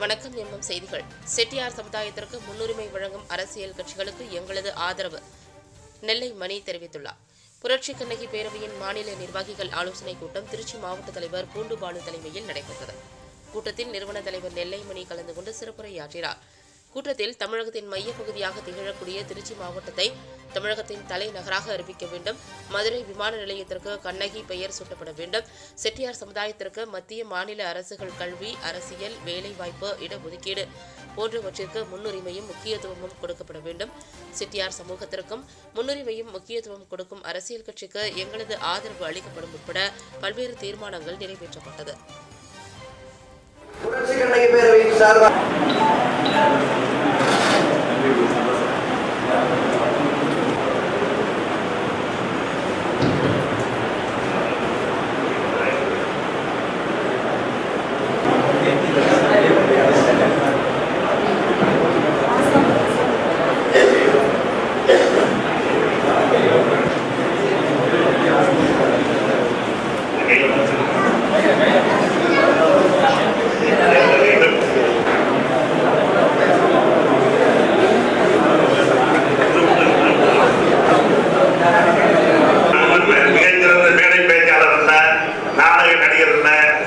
வணக்கம் என்னும் செய்திகள். செட்டியார் சமுதாயத்திற்கு முன்னுரிமை வழங்கும் அரசியல் கட்சிகளுக்கு எங்களது ஆதரவு. நெல்லை மணி தெரிவித்துள்ளார். புரட்சி கண்ணகி பேரவையின் மாநில நிர்வாகிகள் ஆலோசனைக் கூட்டம் திருச்சி மாவட்ட தலைவர் பூண்டுபாலு தலைமையில் நடைபெற்றது. கூட்டத்தில் நிறுவன தலைவர் நெல்லை மணி கலந்து கொண்டு சிறப்புரையாற்றினார். கூட்டத்தில் தமிழகத்தின் மையப்பகுதியாக திகழக்கூடிய திருச்சி மாவட்டத்தை தமிழகத்தின் தலைநகராக அறிவிக்க வேண்டும். மதுரை விமான நிலையத்திற்கு கண்ணகி பெயர் சூட்டப்பட வேண்டும். செட்டியார் சமுதாயத்திற்கு மத்திய மாநில அரசுகள் கல்வி, அரசியல், வேலைவாய்ப்பு, இடஒதுக்கீடு போன்றவற்றிற்கு முன்னுரிமையும் முக்கியத்துவமும் கொடுக்கப்பட வேண்டும். செட்டியார் சமூகத்திற்கும் முன்னுரிமையும் முக்கியத்துவம் கொடுக்கும் அரசியல் கட்சிக்கு எங்களது ஆதரவு அளிக்கப்படும் உட்பட பல்வேறு தீர்மானங்கள் நிறைவேற்றப்பட்டது. புரட்சி கண்ணகி பேரவையின் சார்பாக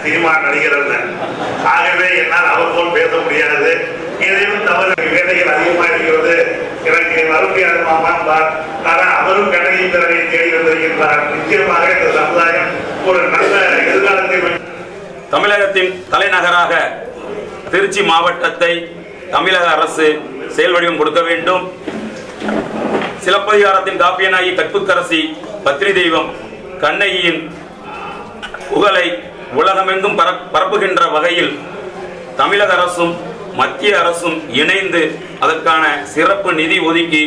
சினிமா நடிகர் அல்ல. ஆகவே என்னால் அவர் போல் பேச முடியாது. இதையும் தவறு வேலைகள் அதிகமாக இருக்கிறது. எனக்கு மறுபடியும் அவரும் கண்ணகி பேரவையை தேடி வந்திருக்கின்றார். நிச்சயமாக இந்த சமுதாயம் ஒரு நல்ல எதிர்காலத்தை தமிழகத்தின் தலைநகராக திருச்சி மாவட்டத்தை தமிழக அரசு செயல்வடிவம் கொடுக்க வேண்டும். சிலப்பதிகாரத்தின் காப்பியனாகி கற்புக்கரசி பத்தினி தெய்வம் கண்ணகியின் புகழை உலகமெங்கும் பரப்புகின்ற வகையில் தமிழக அரசும் மத்திய அரசும் இணைந்து அதற்கான சிறப்பு நிதி ஒதுக்கி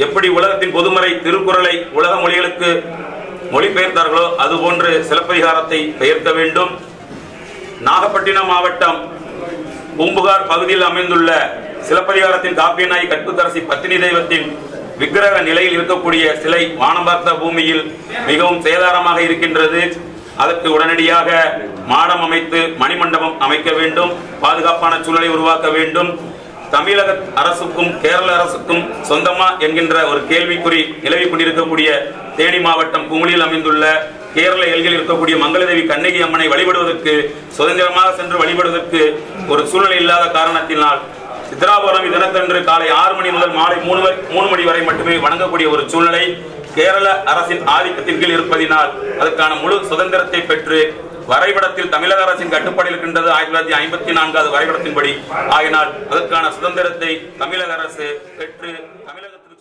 எப்படி உலகத்தின் பொதுமறை திருக்குறளை உலக மொழிகளுக்கு மொழிபெயர்த்தார்களோ அதுபோன்று சிலப்பதிகாரத்தை பெயர்க்க வேண்டும். நாகப்பட்டினம் மாவட்டம் பூம்புகார் பகுதியில் அமைந்துள்ள சிலப்பதிகாரத்தின் காப்பியனாய் கற்புக்கரசி பத்தினி தெய்வத்தின் விக்கிரக நிலையில் இருக்கக்கூடிய சிலை வானம் பார்த்த பூமியில் மிகவும் சேதாரமாக இருக்கின்றது. அதற்கு உடனடியாக மாடம் அமைத்து மணிமண்டபம் அமைக்க வேண்டும். பாதுகாப்பான சூழலை உருவாக்க வேண்டும். தமிழக அரசுக்கும் கேரள அரசுக்கும் சொந்தமா என்கின்ற ஒரு கேள்விக்குறி நிலவி கொண்டிருக்கக்கூடிய தேனி மாவட்டம் குமுளியில் அமைந்துள்ள கேரள எல்கையில் இருக்கக்கூடிய மங்களதேவி கண்ணகி அம்மனை வழிபடுவதற்கு சுதந்திரமாக சென்று வழிபடுவதற்கு ஒரு சூழ்நிலை இல்லாத காரணத்தினால் சித்ராபௌர்ணமி தினத்தன்று காலை 6 மணி முதல் மாலை 3 மணி வரை மட்டுமே வணங்கக்கூடிய ஒரு சூழ்நிலை கேரள அரசின் ஆதிக்கத்தின் கீழ் இருப்பதினால் அதற்கான முழு சுதந்திரத்தை பெற்று வரைபடத்தில் தமிழக அரசின் கட்டுப்பாடு இருக்கின்றது 1954 வரைபடத்தின்படி. ஆகினால் அதற்கான சுதந்திரத்தை தமிழக அரசு பெற்று தமிழகத்திற்கு